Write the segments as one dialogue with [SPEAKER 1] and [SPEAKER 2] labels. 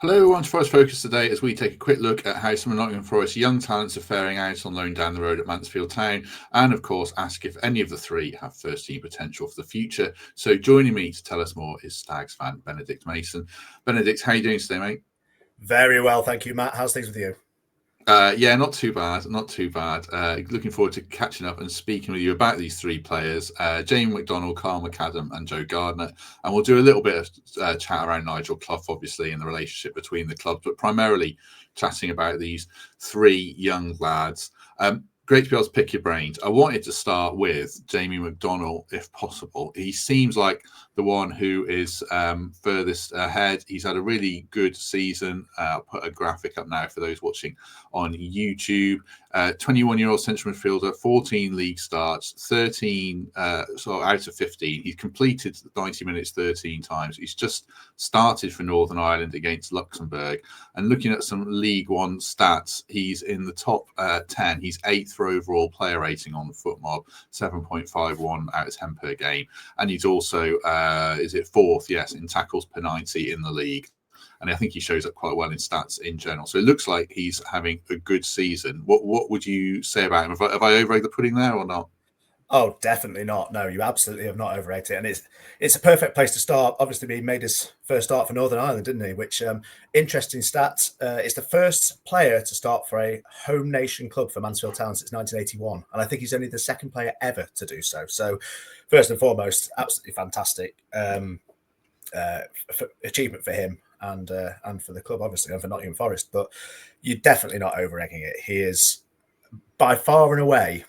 [SPEAKER 1] Hello, everyone to Forest Focus today as we take a quick look at how some of Nottingham Forest young talents are faring out on loan down the road at Mansfield Town, and of course ask if any of the three have first team potential for the future. So joining me to tell us more is Stags fan Benedict Mason. Benedict, how are you doing today, mate?
[SPEAKER 2] Very well, thank you, Matt. How's things with you?
[SPEAKER 1] Yeah, not too bad, not too bad. Looking forward to catching up and speaking with you about these three players, Jamie McDonnell, Kyle McAdam and Joe Gardner. And we'll do a little bit of chat around Nigel Clough, obviously, and the relationship between the clubs, but primarily chatting about these three young lads. Great to be able to pick your brains. I wanted to start with Jamie McDonnell, if possible. He seems like the one who is furthest ahead. He's had a really good season. I'll put a graphic up now for those watching on YouTube. 21-year-old central midfielder, 14 league starts, 13 out of 15. He's completed 90 minutes 13 times. He's just started for Northern Ireland against Luxembourg. And looking at some League One stats, he's in the top 10. He's 8th for overall player rating on the FootMob, 7.51 out of 10 per game. And he's also, 4th, yes, in tackles per 90 in the league. And I think he shows up quite well in stats in general. So it looks like he's having a good season. What would you say about him? Have I overrated the pudding there or not?
[SPEAKER 2] Oh, definitely not. No, you absolutely have not overrated it. And it's a perfect place to start. Obviously, he made his first start for Northern Ireland, didn't he? Which, interesting stats. It's the first player to start for a home nation club for Mansfield Town since 1981. And I think he's only the second player ever to do so. So, first and foremost, absolutely fantastic achievement for him. And for the club, obviously, and for Nottingham Forest. But you're definitely not over-egging it. He is, by far and away,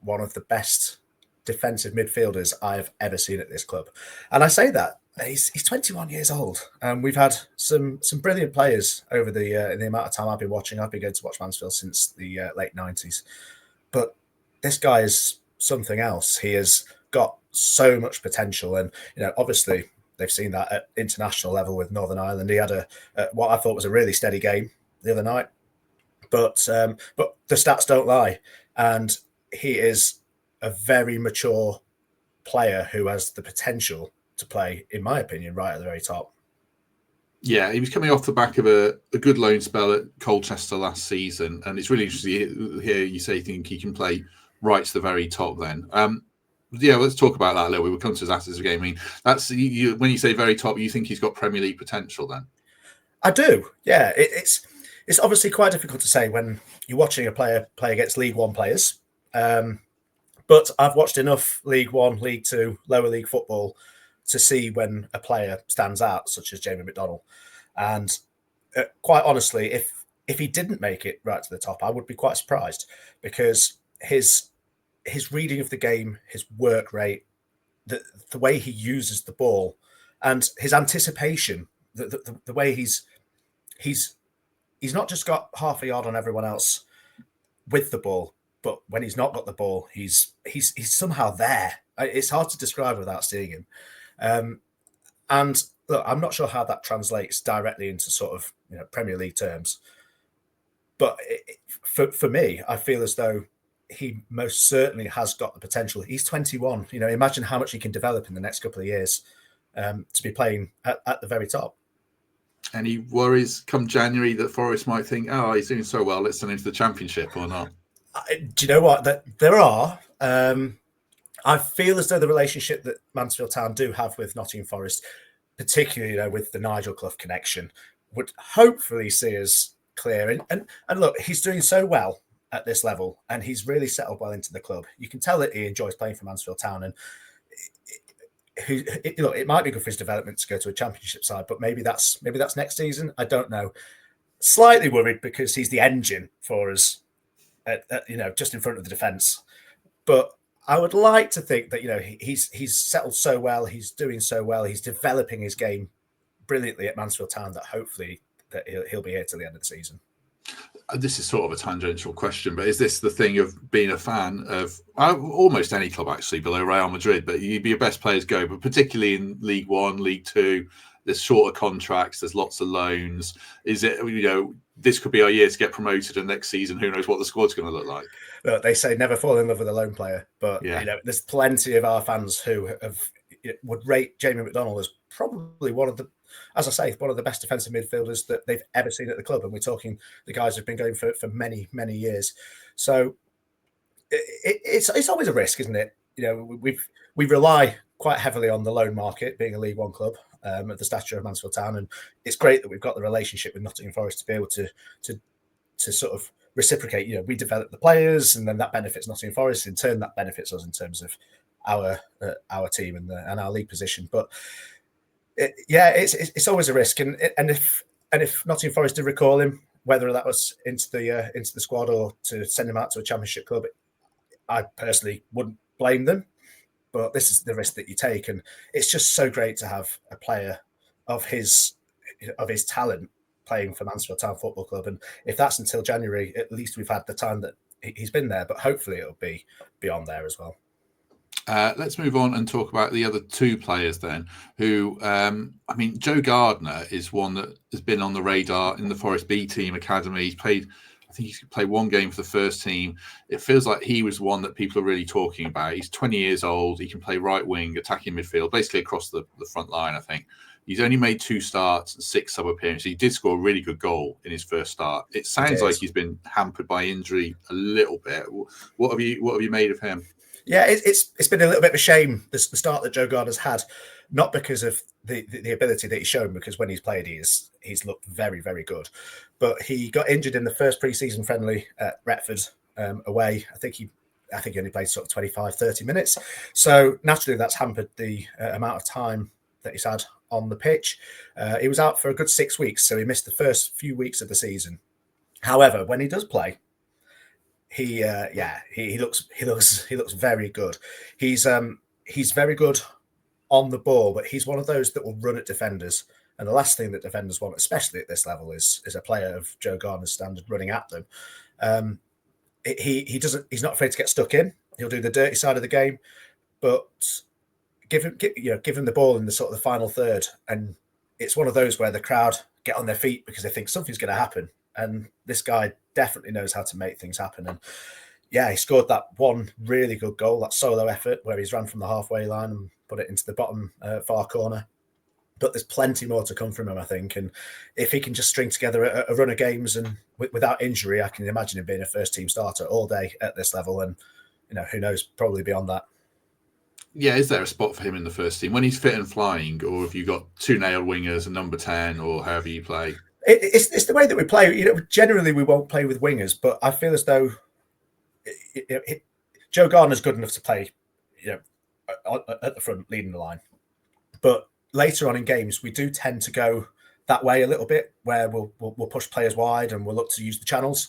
[SPEAKER 2] one of the best defensive midfielders I've ever seen at this club. And I say that, he's 21 years old. And we've had some brilliant players over the in the amount of time I've been watching. I've been going to watch Mansfield since the late 90s. But this guy is something else. He has got so much potential. And, obviously, they've seen that at international level with Northern Ireland. He had a what I thought was a really steady game the other night, but the stats don't lie, and he is a very mature player who has the potential to play, in my opinion, right at the very top.
[SPEAKER 1] Yeah, he was coming off the back of a good loan spell at Colchester last season, and it's really interesting to hear you say you think he can play right to the very top then. Let's talk about that a little bit. We'll come to his assets game. I mean, that's when you say very top, you think he's got Premier League potential then?
[SPEAKER 2] I do. Yeah, it's obviously quite difficult to say when you're watching a player play against League One players. But I've watched enough League One, League Two, lower league football to see when a player stands out, such as Jamie McDonnell. And quite honestly, if he didn't make it right to the top, I would be quite surprised, because his reading of the game, his work rate, the way he uses the ball, and his anticipation, the way he's not just got half a yard on everyone else with the ball, but when he's not got the ball, he's somehow there. It's hard to describe without seeing him. And look, I'm not sure how that translates directly into sort of Premier League terms, but for me, I feel as though he most certainly has got the potential. He's 21. Imagine how much he can develop in the next couple of years to be playing at the very top.
[SPEAKER 1] Any worries come January that Forest might think, oh, he's doing so well, let's send him to the Championship, or not?
[SPEAKER 2] Do you know what? That there are. I feel as though the relationship that Mansfield Town do have with Nottingham Forest, particularly with the Nigel Clough connection, would hopefully see us clear. And look, he's doing so well at this level, and he's really settled well into the club. You can tell that he enjoys playing for Mansfield Town, and it might be good for his development to go to a Championship side, but maybe that's next season. I don't know. Slightly worried because he's the engine for us, just in front of the defence. But I would like to think that he's settled so well, he's doing so well, he's developing his game brilliantly at Mansfield Town, that hopefully that he'll be here till the end of the season.
[SPEAKER 1] This is sort of a tangential question, but is this the thing of being a fan of almost any club actually below Real Madrid? But you'd be your best players go, but particularly in League One, League Two, there's shorter contracts, there's lots of loans. Is it, this could be our year to get promoted, and next season, who knows what the squad's going to look like?
[SPEAKER 2] Look, they say never fall in love with a lone player, but there's plenty of our fans who would rate Jamie McDonnell as probably one of the, as I say, one of the best defensive midfielders that they've ever seen at the club. And we're talking the guys who've been going for many, many years. So it's always a risk, isn't it? We rely quite heavily on the loan market, being a League One club at the stature of Mansfield Town, and it's great that we've got the relationship with Nottingham Forest to be able to sort of reciprocate. We develop the players, and then that benefits Nottingham Forest. In turn, that benefits us in terms of our team and our league position. But it's always a risk, and if Nottingham Forest did recall him, whether that was into the squad or to send him out to a Championship club, I personally wouldn't blame them. But this is the risk that you take, and it's just so great to have a player of his talent playing for Mansfield Town Football Club. And if that's until January, at least we've had the time that he's been there. But hopefully it'll be beyond there as well.
[SPEAKER 1] Let's move on and talk about the other two players then, who, Joe Gardner is one that has been on the radar in the Forest B team academy. He's played, I think he's played one game for the first team. It feels like he was one that people are really talking about. He's 20 years old. He can play right wing, attacking midfield, basically across the front line, I think. He's only made 2 starts and 6 sub appearances. He did score a really good goal in his first start. It sounds like he's been hampered by injury a little bit. What have you made of him?
[SPEAKER 2] Yeah, it's been a little bit of a shame, the start that Joe Gardner's had, not because of the ability that he's shown, because when he's played, he's looked very, very good. But he got injured in the first pre-season friendly at Retford away. I think he only played sort of 25, 30 minutes. So naturally, that's hampered the amount of time that he's had on the pitch. He was out for a good 6 weeks, so he missed the first few weeks of the season. However, when he does play, he looks very good. He's very good on the ball, but he's one of those that will run at defenders. And the last thing that defenders want, especially at this level, is a player of Joe Gardner's standard running at them. He's not afraid to get stuck in. He'll do the dirty side of the game, but give him the ball in the sort of the final third, and it's one of those where the crowd get on their feet because they think something's going to happen. And this guy definitely knows how to make things happen. And yeah, he scored that one really good goal, that solo effort where he's ran from the halfway line and put it into the bottom far corner. But there's plenty more to come from him, I think. And if he can just string together a run of games and without injury, I can imagine him being a first team starter all day at this level. And, who knows, probably beyond that.
[SPEAKER 1] Yeah, is there a spot for him in the first team when he's fit and flying, or have you got 2 nailed wingers and number 10, or however you play?
[SPEAKER 2] It's the way that we play. Generally we won't play with wingers, but I feel as though Joe Gardner's good enough to play, at the front, leading the line. But later on in games, we do tend to go that way a little bit, where we'll push players wide and we'll look to use the channels.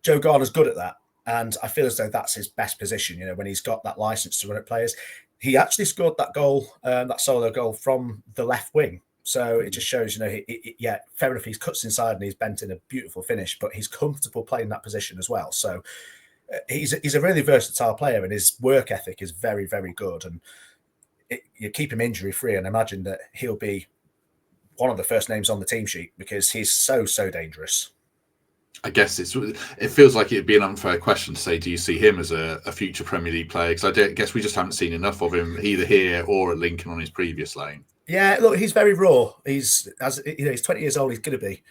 [SPEAKER 2] Joe Gardner's good at that, and I feel as though that's his best position. When he's got that license to run at players. He actually scored that goal, that solo goal, from the left wing. So it just shows, fair enough, he's cuts inside and he's bent in a beautiful finish, but he's comfortable playing that position as well. So he's a really versatile player, and his work ethic is very, very good. And you keep him injury free, and imagine that he'll be one of the first names on the team sheet because he's so dangerous.
[SPEAKER 1] I guess it feels like it'd be an unfair question to say, do you see him as a future Premier League player? Because I guess we just haven't seen enough of him either here or at Lincoln on his previous loan.
[SPEAKER 2] Yeah, look, he's very raw. He's 20 years old. He's going to be,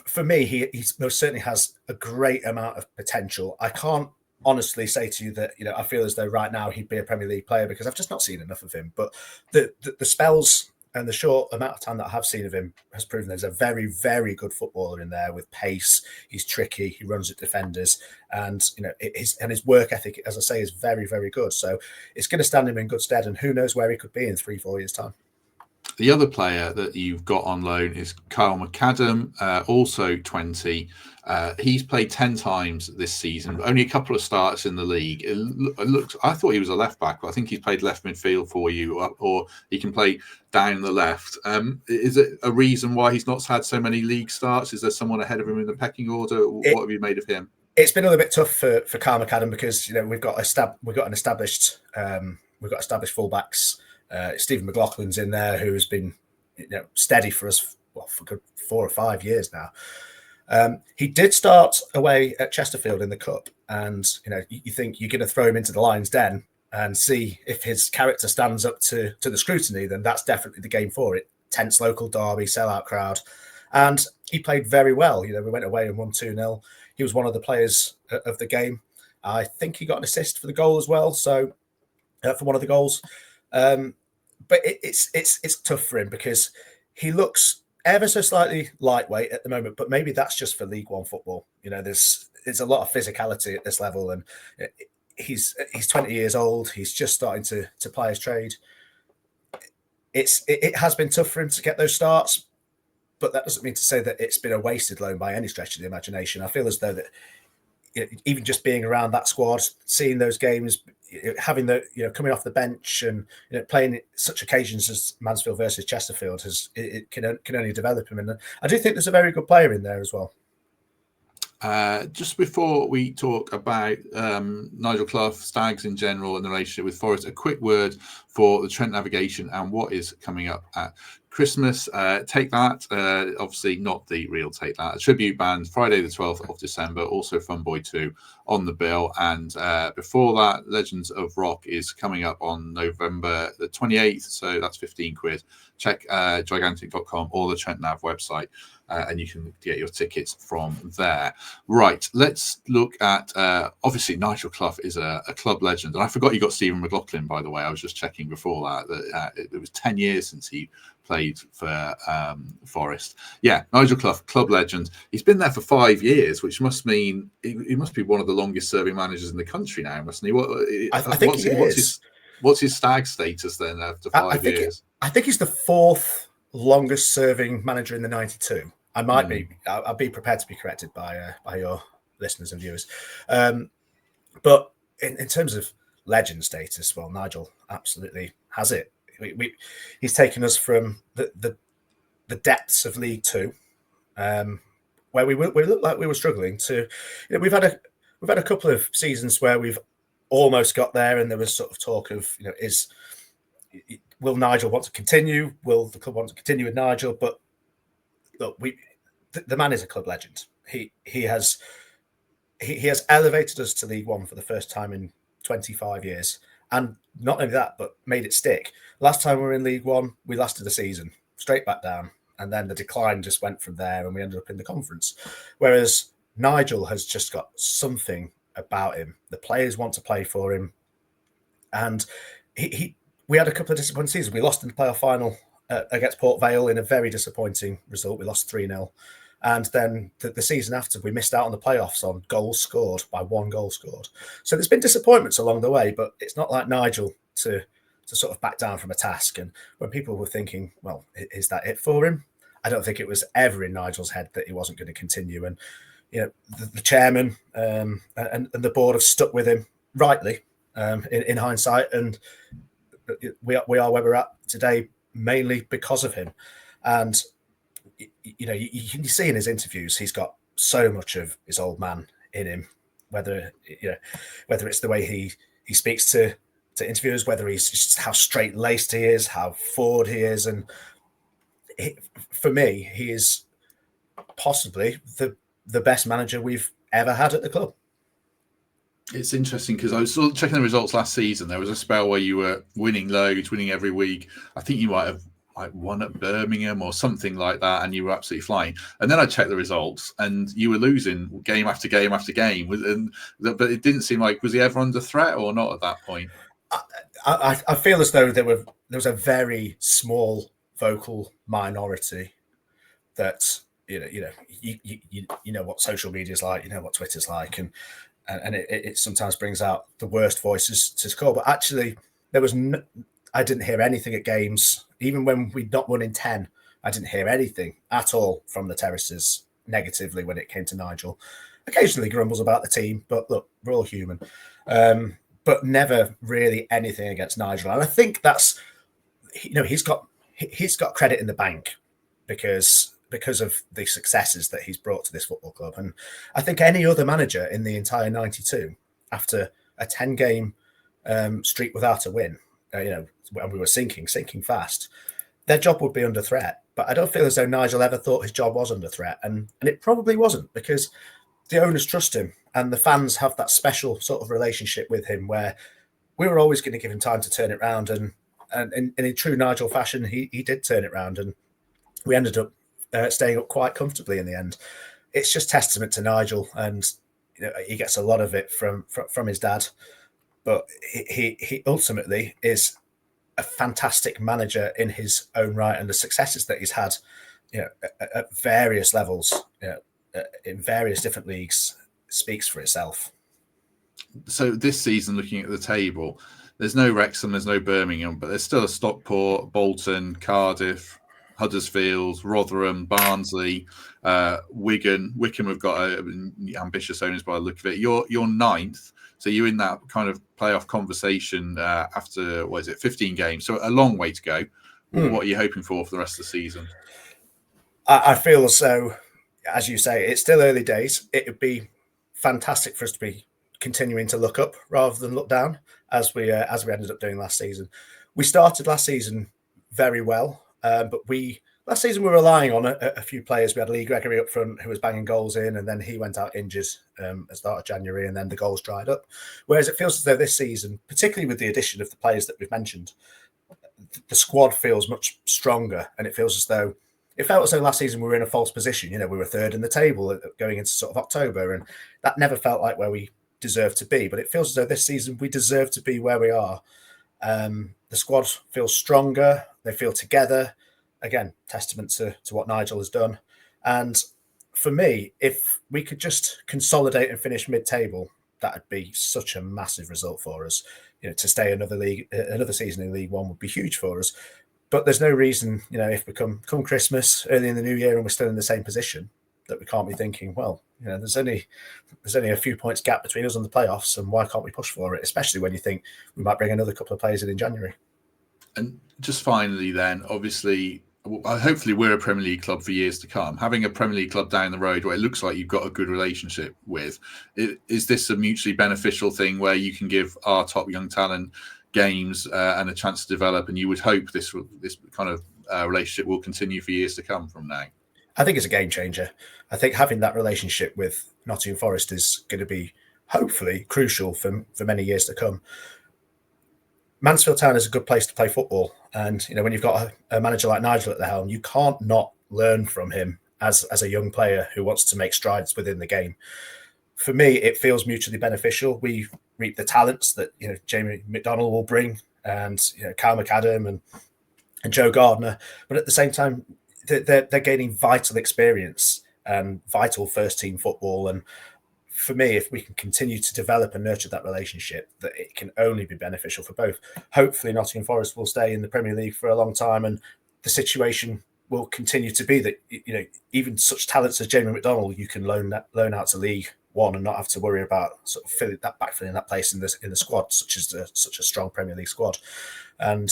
[SPEAKER 2] for me, he most certainly has a great amount of potential. I can't honestly say to you that I feel as though right now he'd be a Premier League player because I've just not seen enough of him. But the spells and the short amount of time that I have seen of him has proven there's a very, very good footballer in there with pace. He's tricky. He runs at defenders, and his work ethic, as I say, is very, very good. So it's going to stand him in good stead. And who knows where he could be in 3-4 years' time.
[SPEAKER 1] The other player that you've got on loan is Kyle McAdam, also 20. He's played 10 times this season, only a couple of starts in the league. I thought he was a left back, but I think he's played left midfield for you, or he can play down the left. Is it a reason why he's not had so many league starts? Is there someone ahead of him in the pecking order? What have you made of him?
[SPEAKER 2] It's been a little bit tough for Kyle McAdam because we've got established fullbacks. Stephen McLaughlin's in there, who has been steady for us for good 4 or 5 years now. He did start away at Chesterfield in the Cup, and you think you're going to throw him into the Lions' Den, and see if his character stands up to the scrutiny, then that's definitely the game for it. Tense local derby, sellout crowd. And he played very well. We went away and won 2-0. He was one of the players of the game. I think he got an assist for the goal as well. So for one of the goals. But it's tough for him because he looks ever so slightly lightweight at the moment, but maybe that's just for League One football. There's a lot of physicality at this level, and he's 20 years old. He's just starting to play his trade. It has been tough for him to get those starts, but that doesn't mean to say that it's been a wasted loan by any stretch of the imagination. I feel as though that even just being around that squad, seeing those games, having coming off the bench and playing such occasions as Mansfield versus Chesterfield it can only develop him. And I do think there's a very good player in there as well.
[SPEAKER 1] Just before we talk about Nigel Clough, Stags in general, and the relationship with Forest, a quick word for the Trent Navigation and what is coming up at Christmas. Take That, obviously not the real Take That, a tribute band, Friday the 12th of December, also Fun Boy 2 on the bill. And before that, Legends of Rock is coming up on November the 28th, so that's 15 quid. Check gigantic.com or the Trent Nav website. And you can get your tickets from there. Right, let's look at, obviously, Nigel Clough is a club legend. And I forgot you got Stephen McLaughlin, by the way. I was just checking before that it was 10 years since he played for Forest. Yeah, Nigel Clough, club legend. He's been there for 5 years, which must mean he must be one of the longest serving managers in the country now, mustn't he?
[SPEAKER 2] I think he is.
[SPEAKER 1] What's his stag status then after 5 years?
[SPEAKER 2] I think he's the fourth longest serving manager in the 92. I might be. I'll be prepared to be corrected by your listeners and viewers. But in terms of legend status, well, Nigel absolutely has it. He's taken us from the depths of League Two, where we looked like we were struggling, to we've had a couple of seasons where we've almost got there, and there was sort of talk of will Nigel want to continue? Will the club want to continue with Nigel? But look, the man is a club legend. He has elevated us to League One for the first time in 25 years, and not only that, but made it stick. Last time we were in League One, we lasted a season, straight back down, and then the decline just went from there, and we ended up in the conference. Whereas Nigel has just got something about him. The players want to play for him, and we had a couple of disappointing seasons. We lost in the playoff final against Port Vale in a very disappointing result. We lost 3-0. And then the season after, we missed out on the playoffs on goals scored by 1 goal scored. So there's been disappointments along the way, but it's not like Nigel to sort of back down from a task. And when people were thinking, well, is that it for him? I don't think it was ever in Nigel's head that he wasn't going to continue. And the chairman and the board have stuck with him rightly in hindsight, and we are where we're at today mainly because of him. And you can see in his interviews he's got so much of his old man in him, whether it's the way he speaks to interviewers, whether he's just how straight-laced he is, how forward he is. And for me, he is possibly the best manager we've ever had at the club.
[SPEAKER 1] It's interesting because I was sort of checking the results last season. There was a spell where you were winning loads, winning every week. I think you might have won at Birmingham or something like that, and you were absolutely flying. And then I checked the results, and you were losing game after game after game. But it didn't seem like, was he ever under threat or not at that point?
[SPEAKER 2] I feel as though there was a very small vocal minority that you know what social media is like, you know what Twitter's like, and it sometimes brings out the worst voices to score. But actually, I didn't hear anything at games, even when we'd not won in 10. I didn't hear anything at all from the terraces negatively when it came to Nigel. Occasionally grumbles about the team, but look, we're all human. But never really anything against Nigel. And I think that's, he's got credit in the bank because of the successes that he's brought to this football club. And I think any other manager in the entire 92, after a 10-game streak without a win, when we were sinking fast, their job would be under threat. But I don't feel as though Nigel ever thought his job was under threat. And it probably wasn't, because the owners trust him and the fans have that special sort of relationship with him where we were always going to give him time to turn it around, and in true Nigel fashion, he did turn it around, and we ended up staying up quite comfortably in the end. It's just testament to Nigel, and he gets a lot of it from his dad, but he ultimately is a fantastic manager in his own right, and the successes that he's had, at various levels, in various different leagues, speaks for itself.
[SPEAKER 1] So this season, looking at the table, there's no Wrexham, there's no Birmingham, but there's still a Stockport, Bolton, Cardiff, Huddersfield, Rotherham, Barnsley, Wigan. Wickham have got ambitious owners by the look of it. You're ninth, so you're in that kind of playoff conversation after 15 games. So a long way to go. What are you hoping for the rest of the season?
[SPEAKER 2] I feel as though, as you say, it's still early days. It would be fantastic for us to be continuing to look up rather than look down, as we ended up doing last season. We started last season very well. But last season we were relying on a few players. We had Lee Gregory up front who was banging goals in, and then he went out injured at the start of January, and then the goals dried up. Whereas it feels as though this season, particularly with the addition of the players that we've mentioned, the squad feels much stronger, and it felt as though last season we were in a false position. We were third in the table going into sort of October, and that never felt like where we deserved to be. But it feels as though this season we deserve to be where we are. The squad feels stronger. They feel together. Again, testament to what Nigel has done. And for me, if we could just consolidate and finish mid-table, that would be such a massive result for us. To stay another season in League One would be huge for us. But there's no reason, if we come Christmas, early in the new year, and we're still in the same position, that we can't be thinking, well, there's only a few points gap between us and the playoffs, and why can't we push for it? Especially when you think we might bring another couple of players in January. And
[SPEAKER 1] just finally, then, obviously, hopefully we're a Premier League club for years to come. Having a Premier League club down the road where it looks like you've got a good relationship with, is this a mutually beneficial thing where you can give our top young talent games and a chance to develop, and you would hope this kind of relationship will continue for years to come from now?
[SPEAKER 2] I think it's a game changer. I think having that relationship with Nottingham Forest is going to be hopefully crucial for many years to come. Mansfield Town is a good place to play football, and when you've got a manager like Nigel at the helm, you can't not learn from him as a young player who wants to make strides within the game. For me, it feels mutually beneficial. We reap the talents that Jamie McDonnell will bring, and Kyle McAdam and Joe Gardner, but at the same time, they're gaining vital experience and vital first team football. And for me, if we can continue to develop and nurture that relationship, that it can only be beneficial for both. Hopefully Nottingham Forest will stay in the Premier League for a long time, and the situation will continue to be that even such talents as Jamie McDonnell, you can loan out to League One and not have to worry about sort of backfilling that place in the squad, such a strong Premier League squad. And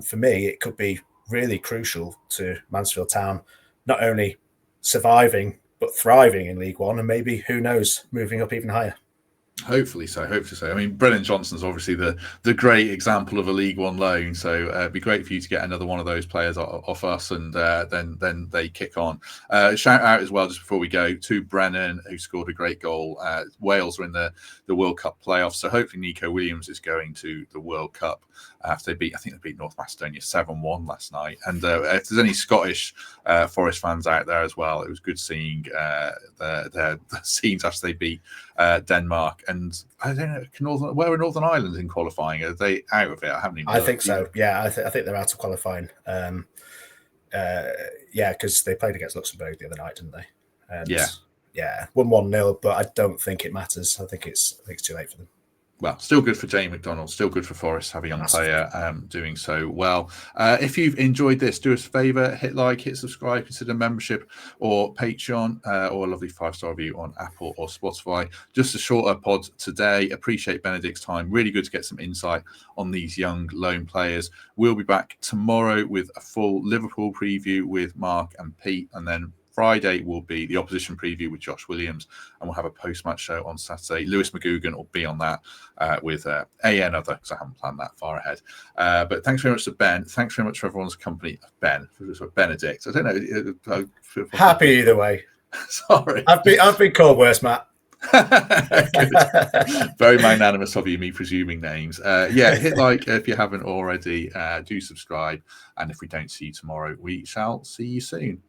[SPEAKER 2] for me, it could be really crucial to Mansfield Town not only surviving but thriving in League One, and maybe, who knows, moving up even higher.
[SPEAKER 1] Hopefully so. I mean, Brennan Johnson's obviously the great example of a League One loan, so it'd be great for you to get another one of those players off us, and then they kick on. Shout out as well, just before we go, to Brennan, who scored a great goal. Wales are in the World Cup playoffs, so hopefully Nico Williams is going to the World Cup after they beat North Macedonia 7-1 last night. And if there's any Scottish Forest fans out there as well, it was good seeing the scenes after they beat Denmark. And I don't know, where are Northern Ireland in qualifying? Are they out of it? I haven't even
[SPEAKER 2] I think so. Yeah, I think they're out of qualifying. Because they played against Luxembourg the other night, didn't they? And yeah, 1-1-0. But I don't think it matters. I think it's too late for them.
[SPEAKER 1] Well, still good for Jamie McDonnell, still good for Forest, have a young player doing so well. If you've enjoyed this, do us a favour, hit like, hit subscribe, consider membership or Patreon, or a lovely 5-star review on Apple or Spotify. Just a shorter pod today. Appreciate Benedict's time. Really good to get some insight on these young loan players. We'll be back tomorrow with a full Liverpool preview with Mark and Pete, and then Friday will be the opposition preview with Josh Williams, and we'll have a post-match show on Saturday. Lewis McGugan will be on that with another, because I haven't planned that far ahead. But thanks very much to Ben. Thanks very much for everyone's company. Benedict. I don't know.
[SPEAKER 2] Happy either way.
[SPEAKER 1] Sorry.
[SPEAKER 2] I've been called worse, Matt.
[SPEAKER 1] Very magnanimous of you, me presuming names. Yeah, hit like if you haven't already. Do subscribe, and if we don't see you tomorrow, we shall see you soon.